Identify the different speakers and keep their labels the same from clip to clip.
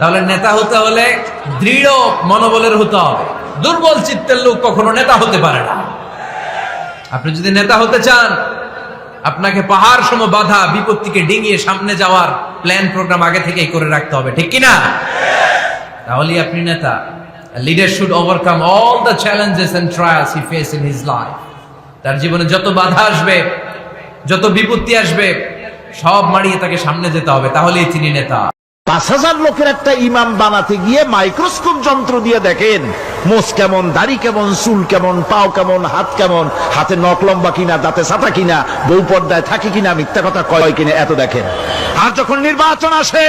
Speaker 1: তাহলে নেতা হতে হলে দৃঢ় মনোবলের হতে হবে। দুর্বল চিত্তের লোক কখনো নেতা হতে পারে না। আপনি যদি নেতা হতে চান, আপনাকে পাহাড় সম বাধা বিপত্তিকে ডিঙিয়ে সামনে যাওয়ার প্ল্যান প্রোগ্রাম আগে থেকেই করে রাখতে হবে, ঠিক কিনা? তাহলেই আপনি নেতা। Leader should overcome all the challenges and trials he face in his life. তার জীবনে যত বাধা আসবে, যত বিপত্তি আসবে, সব মারিয়ে তাকে সামনে যেতে হবে, তাহলেই তিনি নেতা।
Speaker 2: ৫,০০০ লোকের একটা ইমাম বানাতে গিয়ে মাইক্রোস্কোপ যন্ত্র দিয়ে দেখেন মোষ কেমন, দাড়ি কেমন, চুল কেমন, পাও কেমন, হাত কেমন, হাতে নখ লম্বা কিনা, দাঁতে ছাতা কিনা, বউ পর্দায় থাকে কিনা, মিথ্যা কথা কয় কিনা, এত দেখেন। আর যখন নির্বাচন আসে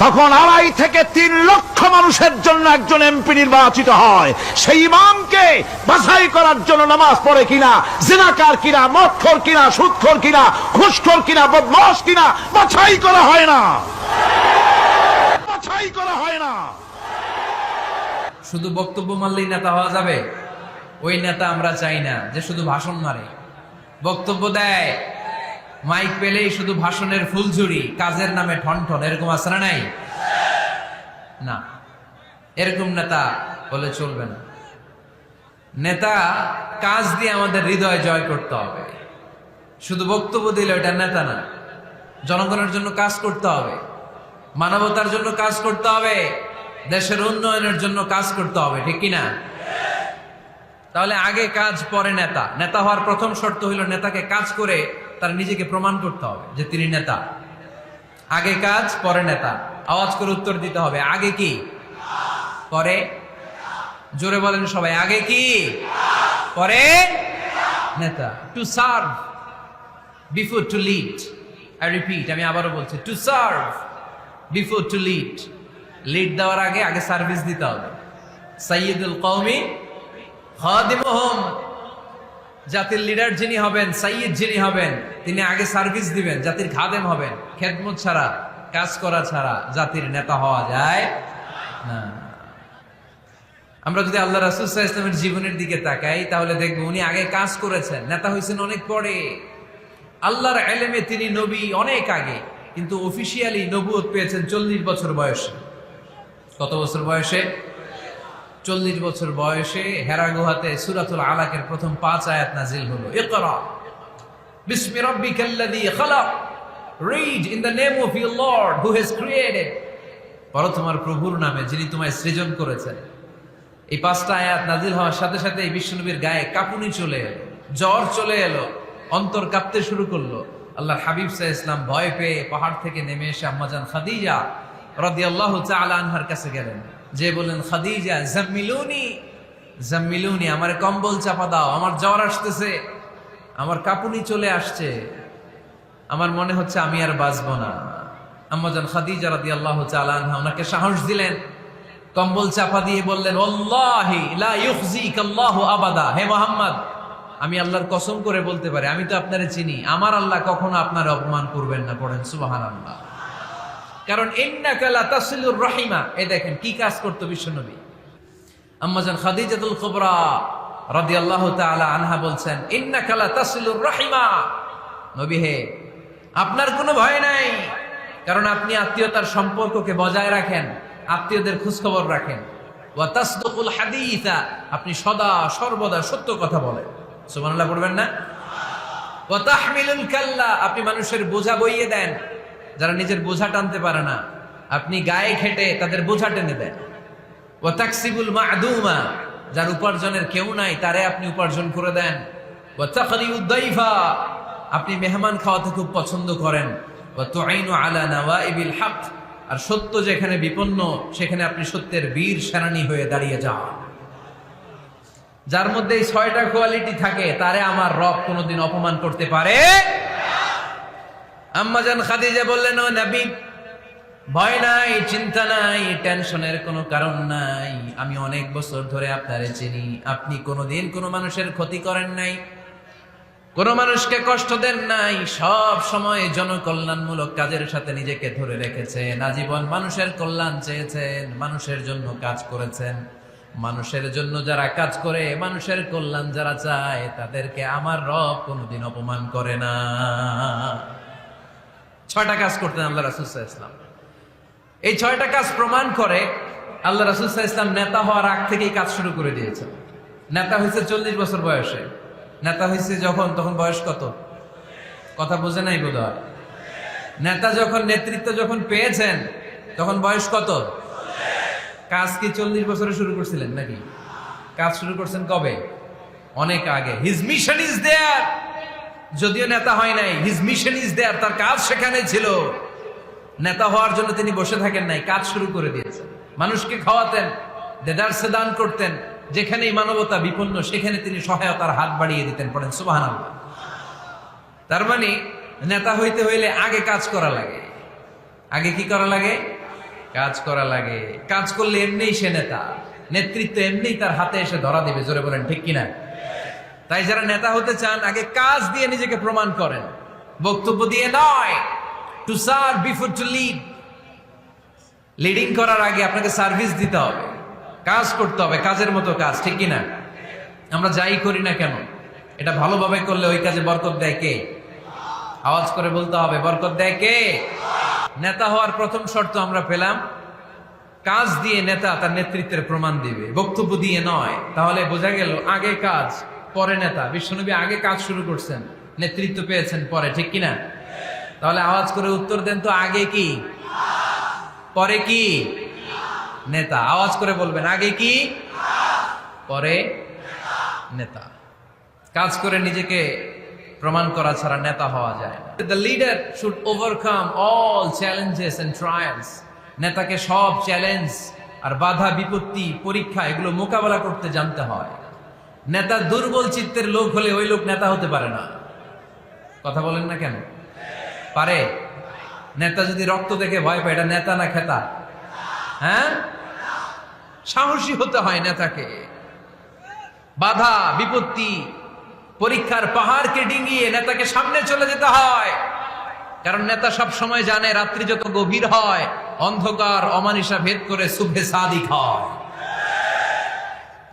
Speaker 2: তখন ২.৫ থেকে ৩ লক্ষ মানুষের জন্য একজন এমপি নির্বাচিত হয়। সেই ইমামকে বাছাই করার জন্য নামাজ পড়ে কিনা, জিনাকার কিনা, মদখোর কিনা, সুদখোর কিনা, ঘুষখোর কিনা, বদমাশ কিনা বাছাই করা হয় না, বাছাই করা হয় না।
Speaker 1: শুধু বক্তব্য মারলেই নেতা হওয়া যাবে? ওই নেতা আমরা চাই না যে শুধু ভাষণ মারে, বক্তব্য দেয়, মাইক পেলেই শুধু ভাষণের ফুলঝুরি, কাজের নামে ঠনঠন। এরকম আছে না নাই? না, এরকম নেতা বলে চলবে না। নেতা কাজ দিয়ে আমাদের হৃদয় জয় করতে হবে। শুধু বক্তব্য দিলে ওটা নেতা না। জনগণের জন্য কাজ করতে হবে, মানবতার জন্য কাজ করতে হবে, দেশের উন্নয়নের জন্য কাজ করতে হবে, ঠিক কিনা? তাহলে আগে কাজ পরে নেতা। নেতা হওয়ার প্রথম শর্ত হইল নেতাকে কাজ করে তার নিজেকে প্রমাণ করতে হবে যে তিনি নেতা। আগে কাজ পরে নেতা। আওয়াজ করে উত্তর দিতে হবে, আগে কি পরে? জোরে বলেন সবাই, আগে কি পরে নেতা। To serve before to lead. I repeat, আমি আবারও বলছি, to serve before to lead. Lead দেওয়ার আগে আগে সার্ভিস দিতে হবে। সাইয়্যিদুল কওমি খাদিমুহুম। জাতির লিডার যিনি হবেন, সাইয়্যিদ যিনি হবেন, তিনি আগে সার্ভিস দিবেন, জাতির খাদেম হবেন। খেদমত ছাড়া, কাজ করা ছাড়া জাতির নেতা হওয়া যায় না। আমরা যদি আল্লাহ রাসূল সাল্লাল্লাহু আলাইহি ওয়াসাল্লামের জীবনের দিকে তাকাই তাহলে দেখব উনি আগে কাজ করেছেন, নেতা হয়েছেন অনেক পরে। আল্লাহর ইলমে তিনি নবী অনেক আগে, কিন্তু অফিশিয়ালি নবুয়ত পেয়েছেন 40 বছর বয়সে। কত বছর বয়সে? 40 বছর বয়সে হেরা গুহাতে সূরাতুল আলাকের প্রথম 5 আয়াত নাজিল হলো। ইকরা বিসমি রাব্বিকাল্লাযী খালাক, read in the name of your Lord who has created. পড়ো তোমার প্রভুর নামে যিনি তোমায় সৃজন করেছেন। এই 5টা আয়াত নাজিল হওয়ার সাথে সাথে এই বিশ্বনবীর গায়ে কাঁপুনি চলে এলো, জ্বর চলে এলো, অন্তর কাঁপতে শুরু করলো। আল্লাহর হাবিব সাল্লাল্লাহু আলাইহি ওয়াসাল্লাম ভয় পেয়ে পাহাড় থেকে নেমে এসে আম্মাজান খাদিজা রাদিয়াল্লাহু তাআলা আনহার কাছে গেলেন, যে বলেন, খাদিজা জাম্মিলুনি জাম্মিলুনি, আমার কম্বল চাপা দাও, আমার জ্বর আসতেছে, আমার কাঁপুনি চলে আসছে, আমার মনে হচ্ছে আমি আর বাঁচবো না। আম্মাজান খাদিজা রাদিয়াল্লাহু তাআলা আনহা ওনাকে সাহস দিলেন, কম্বল চাপা দিয়ে বললেন, ওয়াল্লাহি লা ইউখজিকাল্লাহু আবাদা। হে মুহাম্মদ, আমি আল্লাহর কসম করে বলতে পারি, আমি তো আপনারে চিনি, আমার আল্লাহ কখনো আপনার অপমান করবেন না। পড়েন সুবহানাল্লাহ। কারণ ইন্নাকা লা তাসিলুর রাহিমা। এই দেখেন কি কাজ করতো বিশ্বনবী। আম্মাজান খাদিজাতুল কুবরা রাদিয়াল্লাহু তাআলা আনহা বলছেন, ইন্নাকা লা তাসিলুর রাহিমা। নবী হে, আপনার কোনো ভয় নাই, কারণ আপনি আত্মীয়তার সম্পর্ককে বজায় রাখেন, আত্মীয়দের খোঁজ খবর রাখেন। ওয়া তাসদুকুল হাদিসা, আপনি সদা সর্বদা সত্য কথা বলেন। সুবহানাল্লাহ পড়বেন না? ওয়া তাহমিলুল কাল্লা, আপনি মানুষের বোঝা বইয়ে দেন, যারা নিজের বোঝা টানতে পারে না আপনি গায়ে খেটে তাদের বোঝা টেনে দেন। ওয়া তাকসিবুল মা'দুমা, যার উপার্জনের কেউ নাই তারে আপনি উপার্জন করে দেন। ওয়া তাকরিউদ দাইফা, আপনি মেহমান খাওয়াতে খুব পছন্দ করেন। ওয়া তুঈনু আলা নাওয়াইবিল হক, আর সত্য যেখানে বিপন্ন সেখানে আপনি সত্যের বীর সেনানী হয়ে দাঁড়িয়ে যান। যার মধ্যে এই 6টা কোয়ালিটি থাকে তারে আমার রব কোনোদিন অপমান করতে পারে। আম্মাজান খাদিজা বললেন, ও নবী, ভয় নাই, চিন্তা নাই, টেনশনের কোনো কারণ নাই, আমি অনেক বছর ধরে আপনারে চিনি, আপনি কোনোদিন কোনো মানুষের ক্ষতি করেন নাই, কোনো মানুষকে কষ্ট দেন নাই, সব সময় জনকল্যাণমূলক কাজের সাথে নিজেকে ধরে রেখেছেন, আজীবন মানুষের কল্যাণ চেয়েছেন, মানুষের জন্য কাজ করেছেন। মানুষের জন্য যারা কাজ করে, মানুষের কল্যাণ যারা চায়, তাদেরকে আমার রব কোনোদিন অপমান করে না। 6টা কাজ করতেন আল্লাহ রাসূল সাল্লাল্লাহু আলাইহি ওয়াসাল্লাম। এই 6টা কাজ প্রমাণ করে আল্লাহ রাসূল সাল্লাল্লাহু আলাইহি ওয়াসাল্লাম নেতা হওয়ার আগ থেকেই কাজ শুরু করে দিয়েছেন। নেতা হয়েছে 40 বছর বয়সে। নেতা হয়েছে তখন বয়স কত? কথা বোঝে নাই বোধহয়। নেতা নেতৃত্ব যখন পেয়েছেন তখন বয়স কত? কাজ কি 40 বছরে শুরু করছিলেন নাকি? কাজ শুরু করছেন কবে? অনেক আগে। His mission is there. যদিও নেতা হয় নাই, হিজ মিশন ইজ দেয়ার, তার কাজ সেখানে ছিল। নেতা হওয়ার জন্য তিনি বসে থাকেন নাই, কাজ শুরু করে দিয়েছেন। মানুষকে খাওয়াতেন, দেদারসে দান করতেন, যেখানেই মানবতা বিপন্ন সেখানে তিনি সহায়তার হাত বাড়িয়ে দিতেন। পড়েন সুবহানাল্লাহ। তার মানে নেতা হইতে হইলে আগে কাজ করা লাগে। আগে কি করা লাগে? কাজ করা লাগে। কাজ করলে এমনিই সে নেতা, নেতৃত্ব এমনিই তার হাতে এসে ধরা দিবে। জোরে বলেন ঠিক কিনা? তাই যারা নেতা হতে চান আগে কাজ দিয়ে নিজেকে প্রমাণ করেন, বক্তব্য দিয়ে নয়। To serve before to lead. Leading করার আগে আপনাকে সার্ভিস দিতে হবে, কাজ করতে হবে, কাজের মতো কাজ, ঠিক কিনা? আমরা যাই করি না কেন এটা ভালোভাবে করলে ওই কাজে বরকত দেয় কে? আওয়াজ করে বলতে হবে, বরকত দেয় কে? নেতা হওয়ার প্রথম শর্ত আমরা পেলাম, কাজ দিয়ে নেতা তার নেতৃত্বের প্রমাণ দিবে, বক্তব্য দিয়ে নয়। তাহলে বোঝা গেল আগে কাজ পরে নেতা। বিশ্বনবী আগে কাজ শুরু করছেন, নেতৃত্ব পেয়েছেন পরে, ঠিক কিনা? তাহলে আওয়াজ করে উত্তর দেন তো, আগে কি পরে কি? নেতা। আওয়াজ করে বলবেন, আগে কি পরে নেতা। কাজ করে নিজেকে প্রমাণ করা ছাড়া নেতা হওয়া যায় না। The leader should overcome all challenges and trials. নেতাকে সব চ্যালেঞ্জ আর বাধা বিপত্তি পরীক্ষা এগুলো মোকাবেলা করতে জানতে হয়। নেতা দুর্বল চিত্তের লোক হলে ওই লোক নেতা হতে পারে না। কথা বলেন না কেন? পারে? নেতা যদি রক্ত দেখে ভয় পায়, এটা নেতা না খেতা? হ্যাঁ, সাহসী হতে হয় নেতাকে। বাধা বিপত্তি পরীক্ষার পাহাড়কে ডিঙ্গিয়ে নেতাকে সামনে চলে যেতে হয়। কারণ নেতা সব সময় জানে রাত্রি যত গভীর হয় অন্ধকার অমানিসা ভেদ করে সুবহে সাদিক হয়।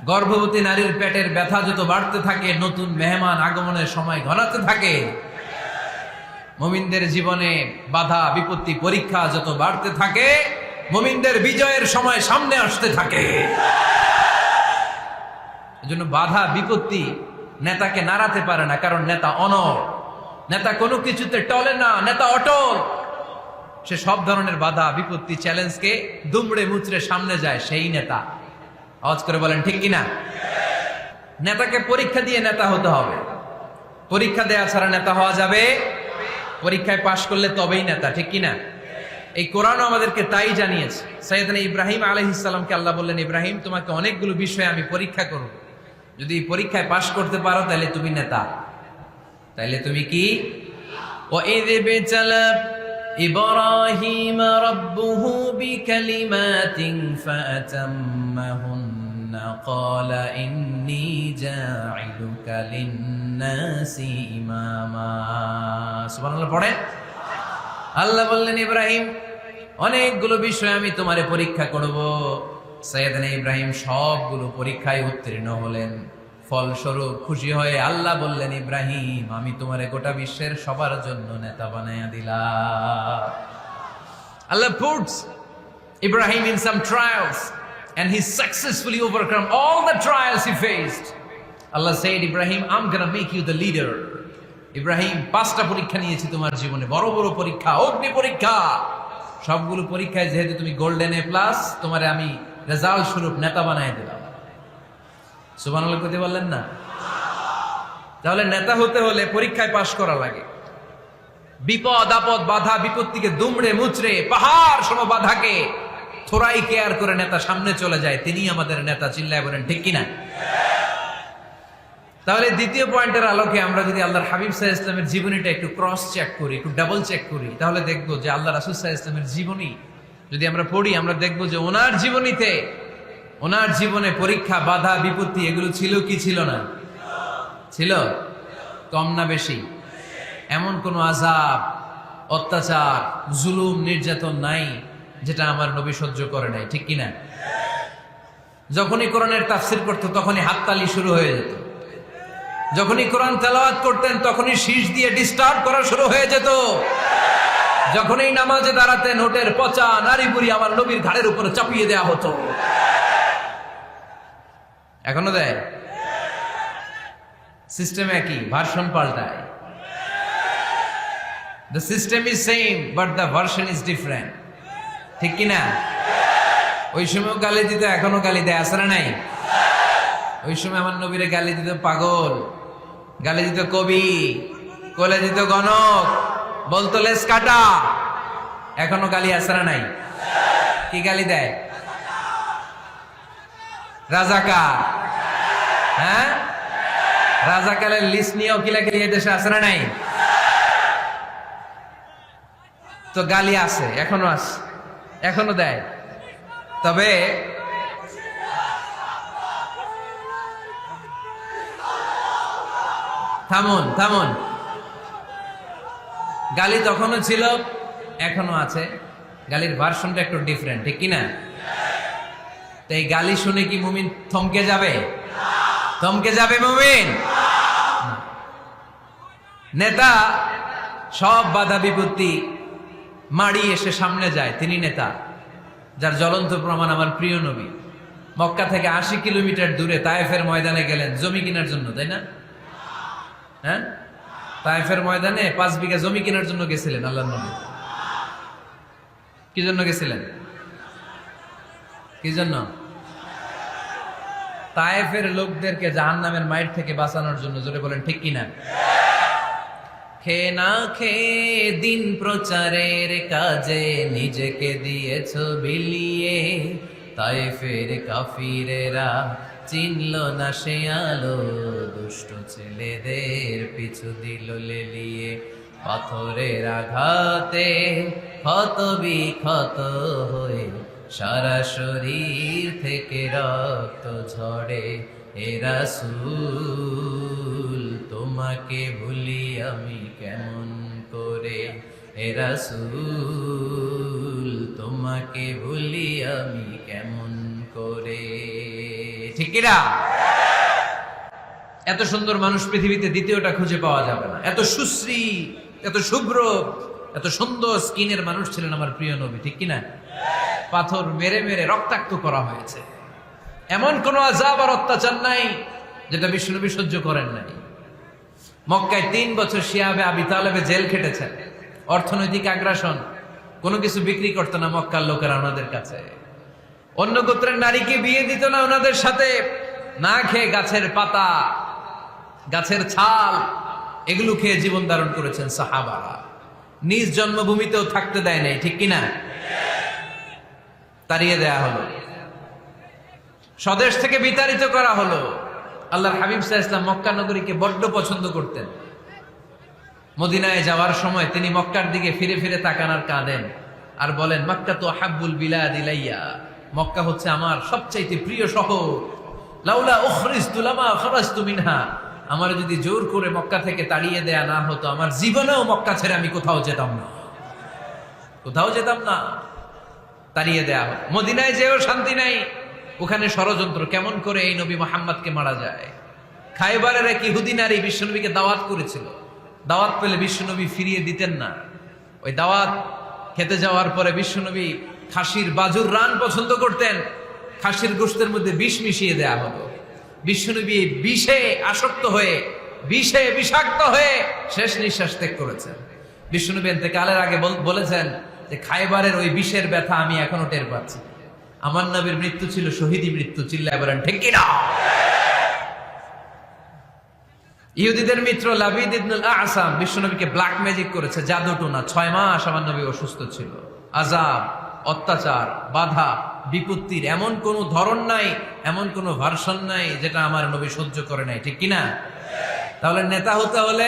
Speaker 1: গর্ভবতী নারীর পেটের ব্যথা যত বাড়তে থাকে নতুন মেহমান আগমনের সময় ঘনাতে থাকে। মুমিনদের জীবনে বাধা বিপত্তি পরীক্ষা যত বাড়তে থাকে মুমিনদের বিজয়ের সময় সামনে আসতে থাকে। এজন্য বাধা বিপত্তি নেতাকে নাড়াতে পারে না, কারণ নেতা অনড়। নেতা কোনো কিছুতে টলে না, নেতা অটল। সে সব ধরনের বাধা বিপত্তি চ্যালেঞ্জকে দুমড়ে মুচড়ে সামনে যায়, সেই নেতা। আওয়াজ করে বলেন ঠিক কিনা? নেতাকে পরীক্ষা দিয়ে নেতা হতে হবে। পরীক্ষা দেয়া ছাড়া নেতা হওয়া যাবে? পরীক্ষায় পাশ করলে তবেই নেতা, ঠিক কিনা? এই কোরআন আমাদেরকে তাই জানিয়েছে। সাইয়েদনা ইব্রাহিম আলাইহিস সালামকে আল্লাহ বললেন, ইব্রাহিম তোমাকে অনেকগুলো বিষয়ে আমি পরীক্ষা করব, যদি পরীক্ষায় পাশ করতে পারো তাহলে তুমি নেতা। তাহলে তুমি কি? وَإِذِ ابْتَلَى إِبْرَاهِيمَ رَبُّهُ بِكَلِمَاتٍ فَأَتَمَّهُنَّ قَالَ إِنِّي جَاعِلُكَ لِلنَّاسِ إِمَامًا। সুবহানাল্লাহ পড়ে। আল্লাহ বললেন, ইব্রাহিম অনেকগুলো বিষয় আমি তোমারে পরীক্ষা করব। সাইয়েদনা ইব্রাহিম সবগুলো পরীক্ষায় উত্তীর্ণ হলেন। ফলস্বরূপ খুশি হয়ে আল্লাহ বললেন, ইব্রাহিম আমি তোমারে গোটা বিশ্বের সবার জন্য নেতা বানাইয়া দিলাম। আল্লাহ puts Ibrahim in some trials and he successfully overcome all the trials he faced. Allah said, Ibrahim, I'm gonna make you the leader. Ibrahim 5টা পরীক্ষা নিয়েছি তোমার জীবনে, বড় বড় পরীক্ষা, অগ্নি পরীক্ষা। সবগুলো পরীক্ষায় যেহেতু তুমি গোল্ডেন A+, তোমারে আমি রেজাল্ট স্বরূপ নেতা বানাই দিলাম। সুবহানাল্লাহ কইতে বললেন না? তাহলে নেতা হতে হলে পরীক্ষায় পাশ করা লাগে। বিপদ আপদ বাধা বিপত্তিকে দুমড়ে মুচড়ে পাহাড় সম বাধাকে থোড়াই কেয়ার করে নেতা সামনে চলে যায়, তিনি আমাদের নেতা। চিল্লায় বলেন ঠিক কিনা? তাহলে দ্বিতীয় পয়েন্টের আলোকে আমরা যদি আল্লাহর হাবিব সাল্লাল্লাহু আলাইহি ওয়াসাল্লামের জীবনীটা একটু ক্রস চেক করি, একটু ডাবল চেক করি, তাহলে দেখবো যে আল্লাহ রাসূল সাল্লাল্লাহু আলাইহি ওয়াসাল্লামের জীবনী যদি আমরা পড়ি, আমরা দেখবো যে ওনার জীবনীতে, ওনার জীবনে পরীক্ষা বাধা বিপত্তি এগুলো ছিল কি ছিল না? ছিল। কম না বেশি? এমন কোন আযাব অত্যাচার জুলুম নির্যাতন নাই যেটা আমার নবী সহ্য করে নাই, ঠিক কিনা? যখনই কোরআনের তাফসীর করতো তখনই হাততালি শুরু হয়ে যেত। যখনই কোরআন তেলাওয়াত করতেন তখনই শীষ দিয়ে ডিস্টার্ব করা শুরু হয়ে যেত। যখন এই নামাজে দাঁড়াতে নোটের পচা নারী বুড়ি আমার নবীর ঘাড়ের উপরে চাপিয়ে দেয়া হতো। এখনো দেয়? সিস্টেম একই, ভার্সন পাল্টায়। The system is same but the version is different, ঠিক কি না? ওই সময় গালি দিত, এখনো গালি দেয়, আছে না নাই? ওই সময় আমার নবীরে গালি দিত পাগল, গালি দিত কবি, কোলে দিত গণক, বলতো লেস কাটা। এখনো গালি আছে না নাই? কি গালি দেয়? রাজাকার। হ্যাঁ, রাজাকারের লিস্ট নিয়েও কিলাকিলি এই দেশে আছে না নাই? তো গালি আছে, এখনো আছে, এখনো দেয়। তবে থামুন থামুন, গালি তখনও ছিল, এখনো আছে, গালির ভার্সনটা একটু ডিফারেন্ট, ঠিক কিনা? তো এই গালি শুনে কি মুমিন থমকে যাবে? থমকে যাবে মুমিন? নেতা সব বাধা বিপত্তি মাড়ি এসে সামনে যায়, তিনি নেতা। যার জ্বলন্ত প্রমাণ আমার প্রিয় নবী মক্কা থেকে 80 কিলোমিটার দূরে তায়েফের ময়দানে গেলেন জমি কেনার জন্য, তাই না? হ্যাঁ, তায়েফের ময়দানে 5 বিঘা জমি কেনার জন্য গেছিলেন আল্লাহর নবী। কি জন্য গেছিলেন? কি জন্য? তায়েফের লোকদেরকে জাহান্নামের মাইর থেকে বাঁচানোর জন্য। জোরে বলেন ঠিক কিনা? খেয়ে না খেয়ে দিন প্রচারের কাজে নিজেকে দিয়েছ বিলিয়ে, তায়েফের কাফিরেরা চিনল না সে আলো, দুষ্ট ছেলেদের পিছু দিল লেলিয়ে, পাথরের আঘাতে ক্ষত বিক্ষত হয়ে সারা শরীর থেকে রক্ত ঝরে। হে রাসূল তোমাকে ভুলি আমি কেমন করে, হে রাসূল তোমাকে ভুলি আমি কেমন করে। ঠিক কিনা? এত সুন্দর মানুষ পৃথিবীতে দ্বিতীয়টা খুঁজে পাওয়া যাবে না। এত সুশ্রী, এত শুভ্র, এত সুন্দর স্কিনের মানুষ ছিলেন আমার প্রিয় নবী, ঠিক কিনা? পাথর মেরে মেরে রক্তাক্ত করা হয়েছে, এমন কোন আযাব আর অত্যাচার নাই যেটা বিশ্বনবী সহ্য করেন নাই। মক্কায় 3 বছর শিয়াবে আবি তালেবে জেল খেটেছেন, অর্থনৈতিক আগ্রাসন, কোনো কিছু বিক্রি করতো না মক্কার লোকেরা ওনাদের কাছে। অন্য গোত্রের নারীকে বিয়ে দিত না ওনাদের সাথে। না খেয়ে গাছের পাতা, গাছের ছাল, এগুলো খেয়ে জীবন ধারণ করেছেন সাহাবারা। নিজ জন্মভূমিতেও থাকতে দেয় নাই, ঠিক কিনা? তাড়িয়ে দেয়া হলো, স্বদেশ থেকে বিতাড়িত করা হলো। আল্লাহর হাবিব সাল্লাল্লাহু আলাইহি ওয়াসাল্লাম মক্কা নগরীকে বড্ড পছন্দ করতেন। মদিনায় যাওয়ার সময় তিনি মক্কার দিকে ফিরে ফিরে তাকান আর কাঁদেন আর বলেন, মক্কা তো হাব্বুল বিলাদ ইলাইয়া, মক্কা হচ্ছে আমার সবচাইতে প্রিয় শহর। লাউলা উখরিজতু লামা খারাজতু মিনহা, আমার যদি জোর করে মক্কা থেকে তাড়িয়ে দেয়া না হতো, আমার জীবনেও মক্কা ছেড়ে আমি কোথাও যেতাম না, কোথাও যেতাম না। তাড়িয়ে দেয়া হলো। মদিনায় যেও শান্তি নাই, ওখানে ষড়যন্ত্র, কেমন করে এই নবী মুহাম্মদকে মারা যায়। খায়বারের এক ইহুদি নারী বিশ্বনবীকে দাওয়াত করেছিল, দাওয়াত পেলে বিশ্বনবী ফিরিয়ে দিতেন না। ওই দাওয়াত খেতে যাওয়ার পরে বিশ্বনবী খাসির বাজুর রান পছন্দ করতেন, খাসির গোশতের মধ্যে বিষ মিশিয়ে দেয়া হলো। বিশ্বনবী বিষে আসক্ত হয়ে, বিষে বিষাক্ত হয়ে শেষ নিঃশ্বাস ত্যাগ করেছেন। বিশ্বনবী ইন্তেকালের আগে বলেছেন যে খায়বারের ওই বিষের ব্যথা আমি এখনো টের পাচ্ছি। আমার নবীর মৃত্যু ছিল শহীদি মৃত্যু, চিল্লায় বলেন ঠিক কিনা? ইহুদিদের মিত্র লাবিদ ইবনুল আসাম বিশ্বনবীকে ব্ল্যাক ম্যাজিক করেছে, জাদু টোনা। 6 মাস আমার নবী অসুস্থ ছিল। আযাব, অত্যাচার, বাধা, বিপত্তির এমন কোন ধরন নাই, এমন কোন ভার্সন নাই যেটা আমার নবী সহ্য করে নাই, ঠিক কিনা? তাহলে নেতা হতে হলে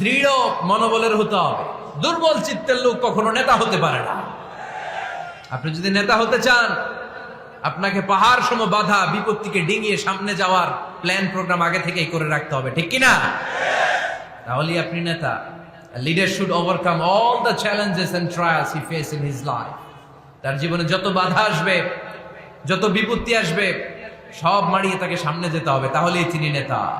Speaker 1: দৃঢ় মনোবলের হতে হবে। দুর্বল চিত্তের লোক কখনো নেতা হতে পারে না। আপনি যদি নেতা হতে চান, আপনাকে পাহাড় সম বাধা বিপত্তিকে ডিঙিয়ে সামনে যাওয়ার প্ল্যান প্রোগ্রাম আগে থেকেই করে রাখতে হবে, ঠিক কিনা? তাহলেই আপনি নেতা। Leader should overcome all the challenges and trials he face in his life. তার জীবনে যত বাধা আসবে, যত বিপত্তি আসবে, সব মারিয়ে তাকে সামনে যেতে হবে, তাহলেই তিনি নেতা।